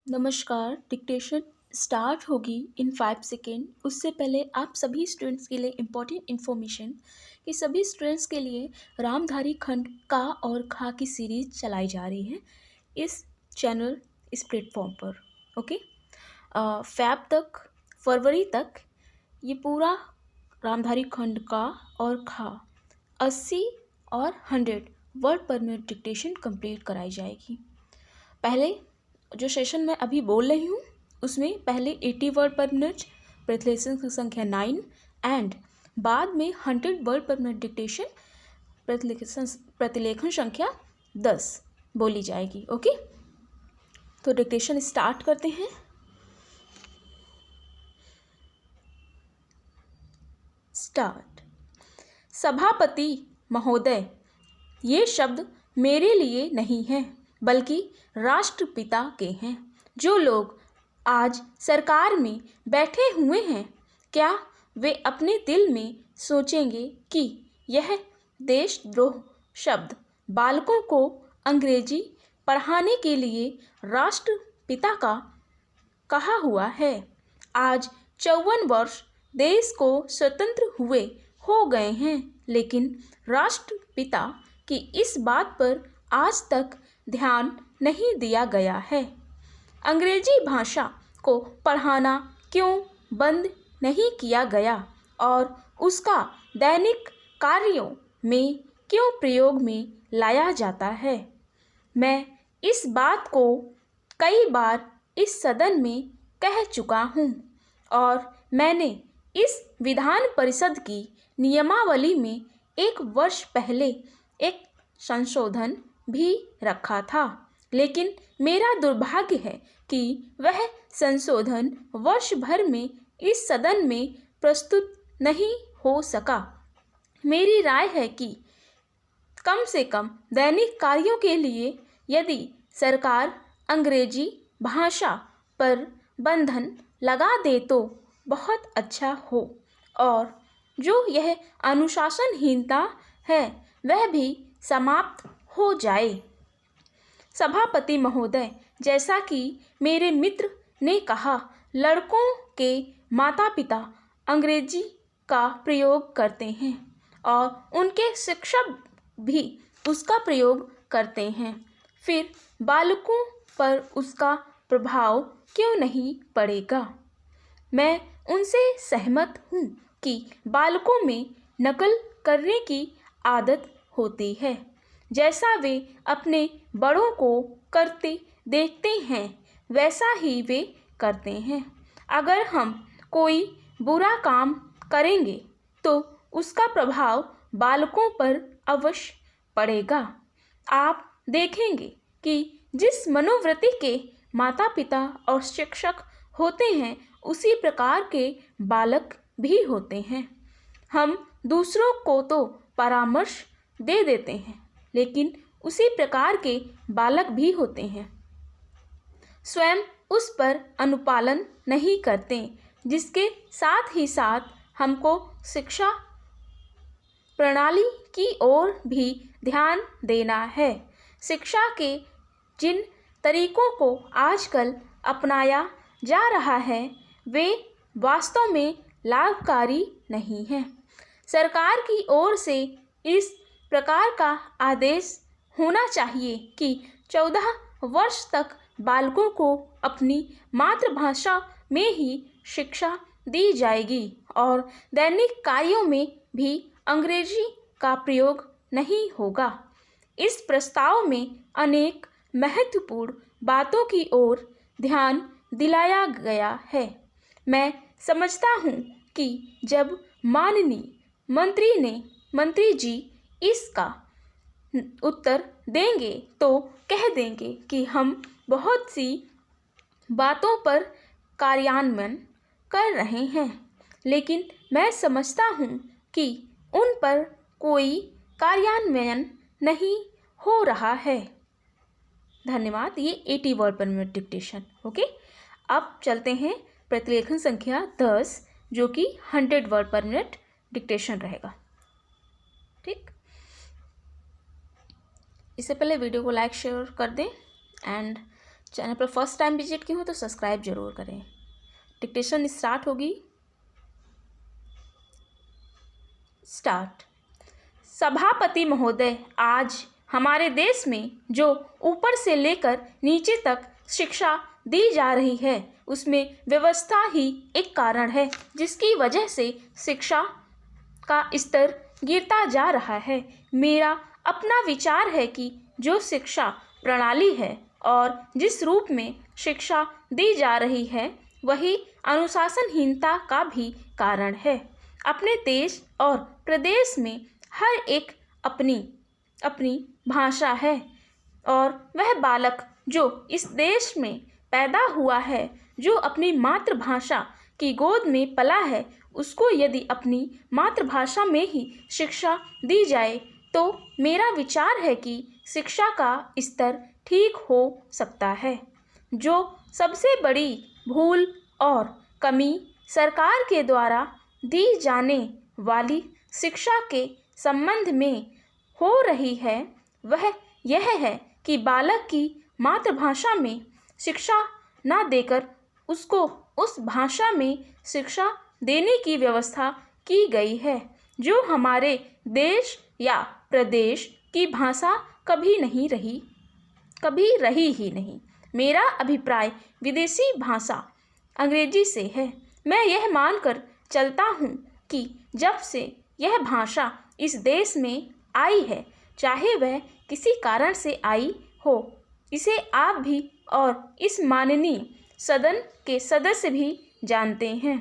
नमस्कार। Dictation start होगी इन 5 second. उससे पहले आप सभी स्टूडेंट्स के लिए इम्पोर्टेंट इन्फॉर्मेशन कि सभी स्टूडेंट्स के लिए रामधारी खंड का और खा की सीरीज चलाई जा रही है इस चैनल, इस प्लेटफॉर्म पर। ओके, फैब तक, फरवरी तक ये पूरा रामधारी खंड का और खा 80 और 100 वर्ड पर मिनट डिक्टेशन कंप्लीट कराई जाएगी। पहले जो सेशन मैं अभी बोल रही हूँ उसमें पहले 80 वर्ड पर मिनट, प्रतिलेखन संख्या 9 एंड बाद में 100 वर्ड पर मिनट डिक्टेशन, प्रतिलेखन संख्या 10 बोली जाएगी। ओके, तो डिक्टेशन स्टार्ट करते हैं। स्टार्ट। सभापति महोदय, ये शब्द मेरे लिए नहीं है बल्कि राष्ट्रपिता के हैं। जो लोग आज सरकार में बैठे हुए हैं, क्या वे अपने दिल में सोचेंगे कि यह देशद्रोह शब्द बालकों को अंग्रेजी पढ़ाने के लिए राष्ट्रपिता का कहा हुआ है? आज 54 वर्ष देश को स्वतंत्र हुए हो गए हैं, लेकिन राष्ट्रपिता की इस बात पर आज तक ध्यान नहीं दिया गया है। अंग्रेजी भाषा को पढ़ाना क्यों बंद नहीं किया गया और उसका दैनिक कार्यों में क्यों प्रयोग में लाया जाता है? मैं इस बात को कई बार इस सदन में कह चुका हूँ और मैंने इस विधान परिषद की नियमावली में 1 वर्ष पहले एक संशोधन भी रखा था, लेकिन मेरा दुर्भाग्य है कि वह संशोधन वर्ष भर में इस सदन में प्रस्तुत नहीं हो सका। मेरी राय है कि कम से कम दैनिक कार्यों के लिए यदि सरकार अंग्रेजी भाषा पर बंधन लगा दे तो बहुत अच्छा हो और जो यह अनुशासनहीनता है वह भी समाप्त हो जाए। सभापति महोदय, जैसा कि मेरे मित्र ने कहा, लड़कों के माता पिता अंग्रेजी का प्रयोग करते हैं और उनके शिक्षक भी उसका प्रयोग करते हैं। फिर बालकों पर उसका प्रभाव क्यों नहीं पड़ेगा? मैं उनसे सहमत हूँ कि बालकों में नकल करने की आदत होती है, जैसा वे अपने बड़ों को करते देखते हैं वैसा ही वे करते हैं। अगर हम कोई बुरा काम करेंगे तो उसका प्रभाव बालकों पर अवश्य पड़ेगा। आप देखेंगे कि जिस मनोवृत्ति के माता पिता और शिक्षक होते हैं उसी प्रकार के बालक भी होते हैं। हम दूसरों को तो परामर्श दे देते हैं, लेकिन उसी प्रकार के बालक भी होते हैं, स्वयं उस पर अनुपालन नहीं करते, जिसके साथ ही साथ हमको शिक्षा प्रणाली की ओर भी ध्यान देना है। शिक्षा के जिन तरीकों को आजकल अपनाया जा रहा है वे वास्तव में लाभकारी नहीं हैं। सरकार की ओर से इस प्रकार का आदेश होना चाहिए कि 14 वर्ष तक बालकों को अपनी मातृभाषा में ही शिक्षा दी जाएगी और दैनिक कार्यों में भी अंग्रेजी का प्रयोग नहीं होगा। इस प्रस्ताव में अनेक महत्वपूर्ण बातों की ओर ध्यान दिलाया गया है। मैं समझता हूँ कि जब माननीय मंत्री जी इसका उत्तर देंगे तो कह देंगे कि हम बहुत सी बातों पर कार्यान्वयन कर रहे हैं, लेकिन मैं समझता हूँ कि उन पर कोई कार्यान्वयन नहीं हो रहा है। धन्यवाद। ये 80 वर्ड पर मिनट डिक्टेशन। ओके, अब चलते हैं प्रतिलेखन संख्या 10 जो कि 100 वर्ड पर मिनट डिक्टेशन रहेगा। ठीक, इससे पहले वीडियो को लाइक शेयर कर दें एंड चैनल पर फर्स्ट टाइम विजिट किए हो तो सब्सक्राइब जरूर करें। डिक्टेशन स्टार्ट होगी। स्टार्ट। सभापति महोदय, आज हमारे देश में जो ऊपर से लेकर नीचे तक शिक्षा दी जा रही है उसमें व्यवस्था ही एक कारण है जिसकी वजह से शिक्षा का स्तर गिरता जा रहा है। मेरा अपना विचार है कि जो शिक्षा प्रणाली है और जिस रूप में शिक्षा दी जा रही है वही अनुशासनहीनता का भी कारण है। अपने देश और प्रदेश में हर एक अपनी अपनी भाषा है और वह बालक जो इस देश में पैदा हुआ है, जो अपनी मातृभाषा की गोद में पला है, उसको यदि अपनी मातृभाषा में ही शिक्षा दी जाए तो मेरा विचार है कि शिक्षा का स्तर ठीक हो सकता है। जो सबसे बड़ी भूल और कमी सरकार के द्वारा दी जाने वाली शिक्षा के संबंध में हो रही है वह यह है कि बालक की मातृभाषा में शिक्षा न देकर उसको उस भाषा में शिक्षा देने की व्यवस्था की गई है जो हमारे देश या प्रदेश की भाषा कभी रही ही नहीं। मेरा अभिप्राय विदेशी भाषा अंग्रेजी से है। मैं यह मानकर चलता हूँ कि जब से यह भाषा इस देश में आई है, चाहे वह किसी कारण से आई हो, इसे आप भी और इस माननीय सदन के सदस्य भी जानते हैं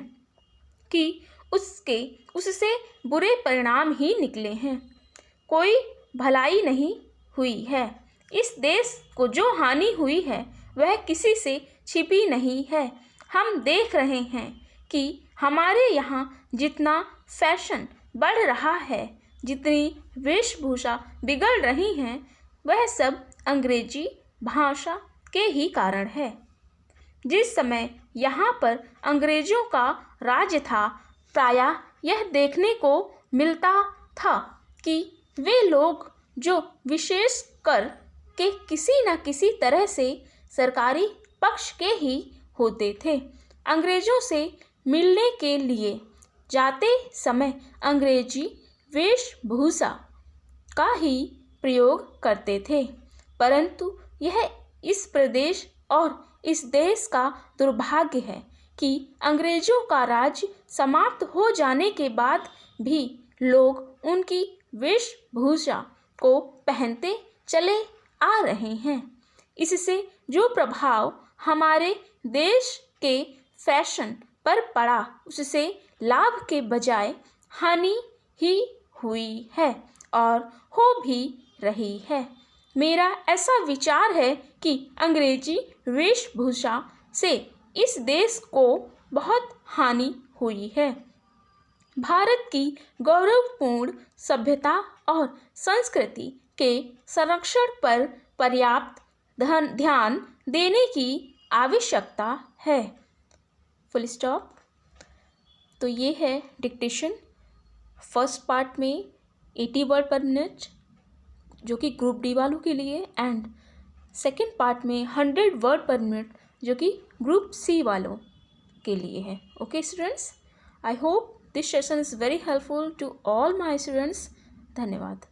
कि उससे बुरे परिणाम ही निकले हैं। कोई भलाई नहीं हुई है। इस देश को जो हानि हुई है वह किसी से छिपी नहीं है। हम देख रहे हैं कि हमारे यहाँ जितना फैशन बढ़ रहा है, जितनी वेशभूषा बिगड़ रही हैं, वह सब अंग्रेजी भाषा के ही कारण है। जिस समय यहाँ पर अंग्रेजों का राज था, प्रायः यह देखने को मिलता था कि वे लोग जो विशेष कर के किसी न किसी तरह से सरकारी पक्ष के ही होते थे, अंग्रेजों से मिलने के लिए जाते समय अंग्रेजी वेशभूषा का ही प्रयोग करते थे। परंतु यह इस प्रदेश और इस देश का दुर्भाग्य है कि अंग्रेजों का राज समाप्त हो जाने के बाद भी लोग उनकी वेशभूषा को पहनते चले आ रहे हैं। इससे जो प्रभाव हमारे देश के फैशन पर पड़ा उससे लाभ के बजाय हानि ही हुई है और हो भी रही है। मेरा ऐसा विचार है कि अंग्रेजी वेशभूषा से इस देश को बहुत हानि हुई है। भारत की गौरवपूर्ण सभ्यता और संस्कृति के संरक्षण पर पर्याप्त ध्यान देने की आवश्यकता है। Full stop. तो ये है डिक्टेशन। फर्स्ट पार्ट में 80 वर्ड पर मिनट जो कि ग्रुप डी वालों के लिए, एंड सेकेंड पार्ट में 100 वर्ड पर मिनट जो कि ग्रुप सी वालों के लिए है। Okay students, I hope this session is very helpful to all my students. धन्यवाद।